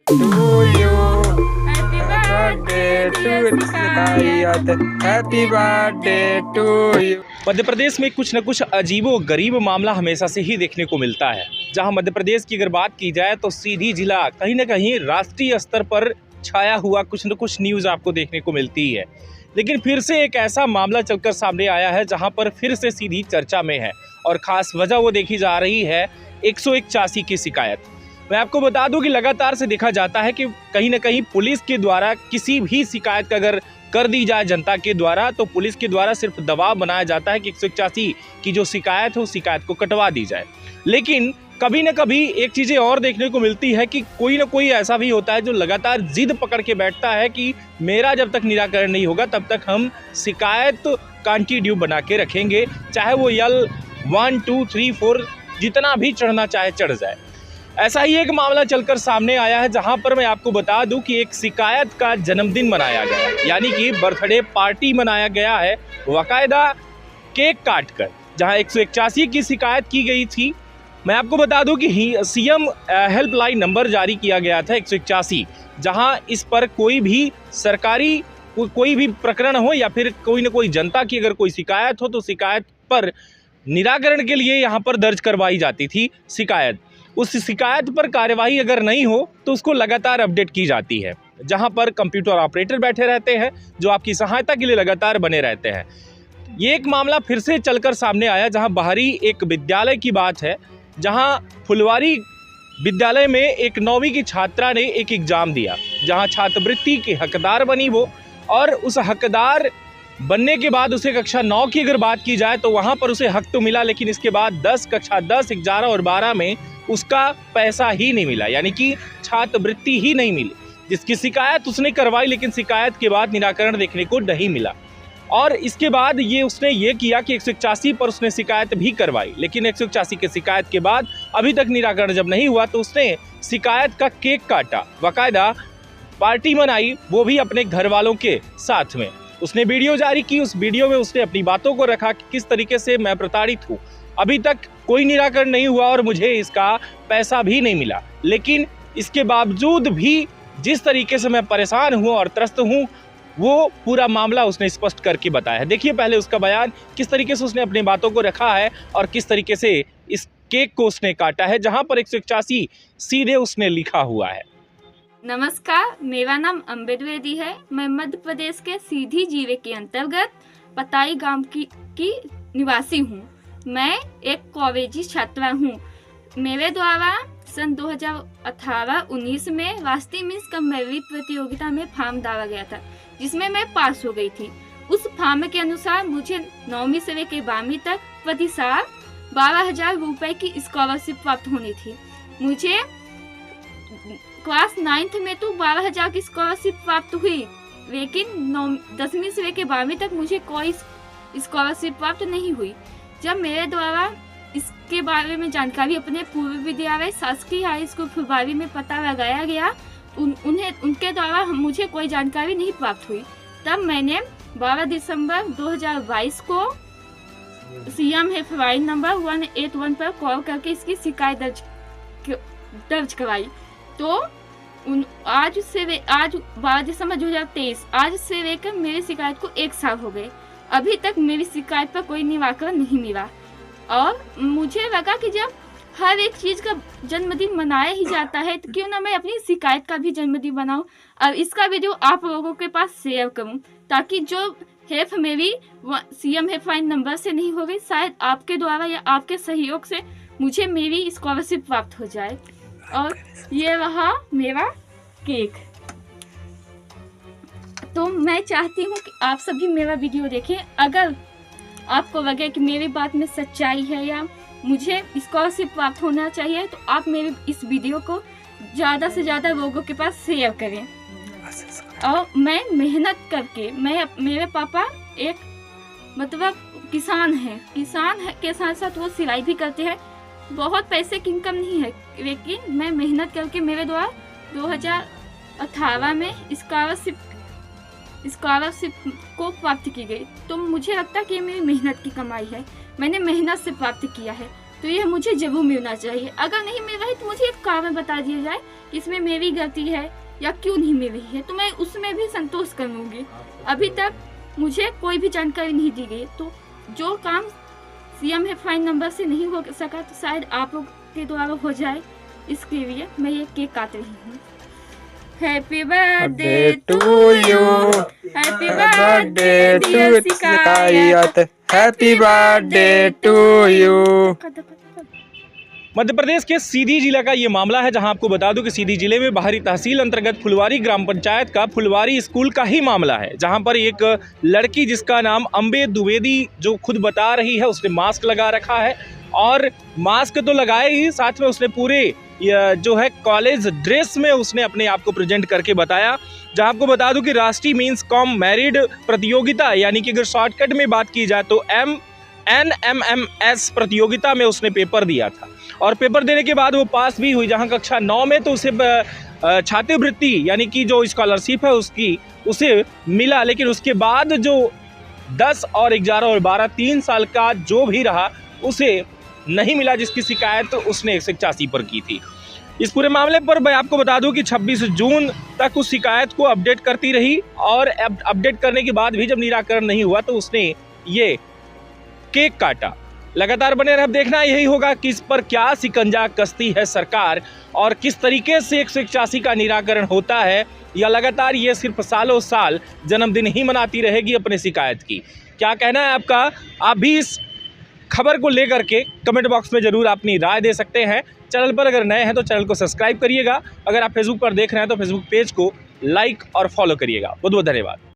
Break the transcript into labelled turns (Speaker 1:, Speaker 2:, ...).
Speaker 1: to you.
Speaker 2: Happy birthday dear सिकायत,
Speaker 1: happy birthday to you.
Speaker 3: Madhya प्रदेश में कुछ न कुछ अजीबो गरीब मामला हमेशा से ही देखने को मिलता है। जहां मध्य प्रदेश की अगर बात की जाए तो सीधी जिला कहीं न कहीं राष्ट्रीय स्तर पर छाया हुआ कुछ न कुछ न्यूज़ आपको देखने को मिलती है। लेकिन फिर से एक ऐसा मामला चलकर सामने आया है जहां पर फिर से सीधी चर्चा में है और ख़ास वजह वो देखी जा रही है 181 की शिकायत। मैं आपको बता दूं कि लगातार से देखा जाता है कि कहीं न कहीं पुलिस के द्वारा किसी भी शिकायत का अगर कर दी जाए जनता के द्वारा तो पुलिस के द्वारा सिर्फ दबाव बनाया जाता है कि 181 की जो शिकायत है उस शिकायत को कटवा दी जाए। लेकिन कभी न कभी एक चीज़ें और देखने को मिलती है कि कोई ना कोई ऐसा भी होता है जो लगातार जिद पकड़ के बैठता है कि मेरा जब तक निराकरण नहीं होगा तब तक हम शिकायत कंटिन्यू बना के रखेंगे, चाहे वो यल 1 2 3 4 जितना भी चढ़ना चाहे चढ़ जाए। ऐसा ही एक मामला चलकर सामने आया है जहां पर मैं आपको बता दूं कि एक शिकायत का जन्मदिन मनाया गया, यानी कि बर्थडे पार्टी मनाया गया है बाकायदा केक काटकर, जहां 181 की शिकायत की गई थी। मैं आपको बता दूं कि सीएम हेल्पलाइन नंबर जारी किया गया था 181, जहां इस पर कोई भी सरकारी कोई भी प्रकरण हो या फिर कोई ना कोई जनता की अगर कोई शिकायत हो तो शिकायत पर निराकरण के लिए यहाँ पर दर्ज करवाई जाती थी शिकायत। उस शिकायत पर कार्यवाही अगर नहीं हो तो उसको लगातार अपडेट की जाती है, जहां पर कंप्यूटर ऑपरेटर बैठे रहते हैं जो आपकी सहायता के लिए लगातार बने रहते हैं। ये एक मामला फिर से चलकर सामने आया जहां बाहरी एक विद्यालय की बात है, जहां फुलवारी विद्यालय में एक 9वीं की छात्रा ने एक एग्ज़ाम दिया, जहां छात्रवृत्ति की हकदार बनी वो, और उस हकदार बनने के बाद उसे कक्षा 9 की अगर बात की जाए तो वहाँ पर उसे हक तो मिला, लेकिन इसके बाद कक्षा 10, 11 और 12 में उसका पैसा ही नहीं मिला, यानी कि छात्रवृत्ति ही नहीं मिली, जिसकी शिकायत उसने करवाई लेकिन शिकायत के बाद निराकरण देखने को नहीं मिला। और इसके बाद उसने ये किया कि 181 पर उसने शिकायत भी करवाई, लेकिन 181 की शिकायत के बाद अभी तक निराकरण जब नहीं हुआ तो उसने शिकायत का केक काटा, बाकायदा पार्टी मनाई, वो भी अपने घर वालों के साथ में। उसने वीडियो जारी की, उस वीडियो में उसने अपनी बातों को रखा कि किस तरीके से मैं प्रताड़ित हूँ, अभी तक कोई निराकरण नहीं हुआ और मुझे इसका पैसा भी नहीं मिला, लेकिन इसके बावजूद भी जिस तरीके से मैं परेशान हूँ और त्रस्त हूँ वो पूरा मामला उसने स्पष्ट करके बताया है। देखिए पहले उसका बयान, किस तरीके से उसने अपनी बातों को रखा है और किस तरीके से इस केक को उसने काटा है, जहाँ पर 181 सीधे उसने लिखा हुआ है।
Speaker 2: नमस्कार, मेरा नाम अम्बेद द्विवेदी है। मैं मध्य प्रदेश के सीधी जिले के अंतर्गत पताई गांव की निवासी हूँ। मैं एक कॉलेजी छात्रा हूँ। मेरे द्वारा सन 2018-19 में राष्ट्रीय मिस कम मेरिट प्रतियोगिता में फॉर्म डाला गया था, जिसमें मैं पास हो गई थी। उस फॉर्म के अनुसार मुझे 9वीं से लेकर 12वीं तक प्रति साल 12,000 रुपए की स्कॉलरशिप प्राप्त होनी थी। मुझे क्लास 9th में तो 12,000 की स्कॉलरशिप प्राप्त हुई, लेकिन 10वीं से लेकर 12वीं तक मुझे कोई स्कॉलरशिप प्राप्त नहीं हुई। जब मेरे द्वारा इसके बारे में जानकारी अपने पूर्व विद्यालय शासकीय हाई स्कूल फुलवारी में पता लगाया गया, उनके द्वारा मुझे कोई जानकारी नहीं प्राप्त हुई। तब मैंने 12 दिसंबर 2022 को सीएम हेल्पलाइन नंबर 181 पर कॉल करके इसकी शिकायत दर्ज कराई। तो आज 12 दिसंबर 2023 आज से लेकर मेरी शिकायत को 1 साल हो गए, अभी तक मेरी शिकायत पर कोई निराकरण नहीं मिला। और मुझे लगा कि जब हर एक चीज़ का जन्मदिन मनाया ही जाता है तो क्यों ना मैं अपनी शिकायत का भी जन्मदिन बनाऊं और इसका वीडियो आप लोगों के पास शेयर करूं, ताकि जो हेल्प मेरी सीएम हेल्पलाइन नंबर से नहीं हो गई, शायद आपके द्वारा या आपके सहयोग से मुझे मेरी स्कॉलरशिप प्राप्त हो जाए। और ये रहा मेरा केक। तो मैं चाहती हूँ कि आप सभी मेरा वीडियो देखें। अगर आपको लगे कि मेरी बात में सच्चाई है या मुझे स्कॉलरशिप प्राप्त होना चाहिए तो आप मेरे इस वीडियो को ज़्यादा से ज़्यादा लोगों के पास शेयर करें। और मैं मेहनत करके मेरे पापा एक किसान है के साथ साथ वो सिलाई भी करते हैं। बहुत पैसे की इनकम नहीं है, लेकिन मैं मेहनत करके मेरे द्वारा 2018 में स्कॉलरशिप को प्राप्त की गई। तो मुझे लगता है कि ये मेरी मेहनत की कमाई है, मैंने मेहनत से प्राप्त किया है। तो तो ये मुझे जरूर मिलना चाहिए। अगर नहीं मिल रही तो मुझे एक कारण बता दिया जाए कि इसमें मेरी गलती है या क्यों नहीं मिल रही है, तो मैं उसमें भी संतोष करूँगी। अभी तक मुझे कोई भी जानकारी नहीं दी गई, तो जो काम CM हेल्पलाइन नंबर से नहीं हो सका तो शायद आप लोग के द्वारा हो जाए, इसके लिए मैं ये केक काट रही हूँ। Happy birthday to you, happy birthday dear शिकायत,
Speaker 1: happy birthday to you.
Speaker 3: Madhya Pradesh के सीधी जिला का ये मामला है, जहां आपको बता दूं कि सीधी जिले में बाहरी तहसील अंतर्गत फुलवारी ग्राम पंचायत का फुलवारी स्कूल का ही मामला है, जहां पर एक लड़की जिसका नाम अम्बे द्विवेदी, जो खुद बता रही है, उसने मास्क लगा रखा है और मास्क तो लगाए ही, साथ में उसने पूरे जो है कॉलेज ड्रेस में उसने अपने आप को प्रेजेंट करके बताया। जहां आपको बता दूं कि राष्ट्रीय मीन्स कॉम मैरिड प्रतियोगिता, यानी कि अगर शॉर्टकट में बात की जाए तो NMMS प्रतियोगिता में उसने पेपर दिया था और पेपर देने के बाद वो पास भी हुई। जहां कक्षा 9 में तो उसे छात्रवृत्ति यानी कि जो स्कॉलरशिप है उसे मिला, लेकिन उसके बाद जो 10 और 11 और 12 3 साल का जो भी रहा उसे नहीं मिला, जिसकी शिकायत उसने 181 पर की थी। इस पूरे मामले पर मैं आपको बता दूं कि 26 जून तक उस शिकायत को अपडेट करती रही और अपडेट करने के बाद भी जब निराकरण नहीं हुआ तो उसने ये केक काटा। लगातार बने रहे, अब देखना यही होगा कि इस पर क्या शिकंजा कसती है सरकार और किस तरीके से 181 का निराकरण होता है, या लगातार ये सिर्फ सालों साल जन्मदिन ही मनाती रहेगी अपने शिकायत की। क्या कहना है आपका? आप भी इस खबर को लेकर के कमेंट बॉक्स में जरूर अपनी राय दे सकते हैं। चैनल पर अगर नए हैं तो चैनल को सब्सक्राइब करिएगा। अगर आप फेसबुक पर देख रहे हैं तो फेसबुक पेज को लाइक और फॉलो करिएगा। बहुत बहुत धन्यवाद।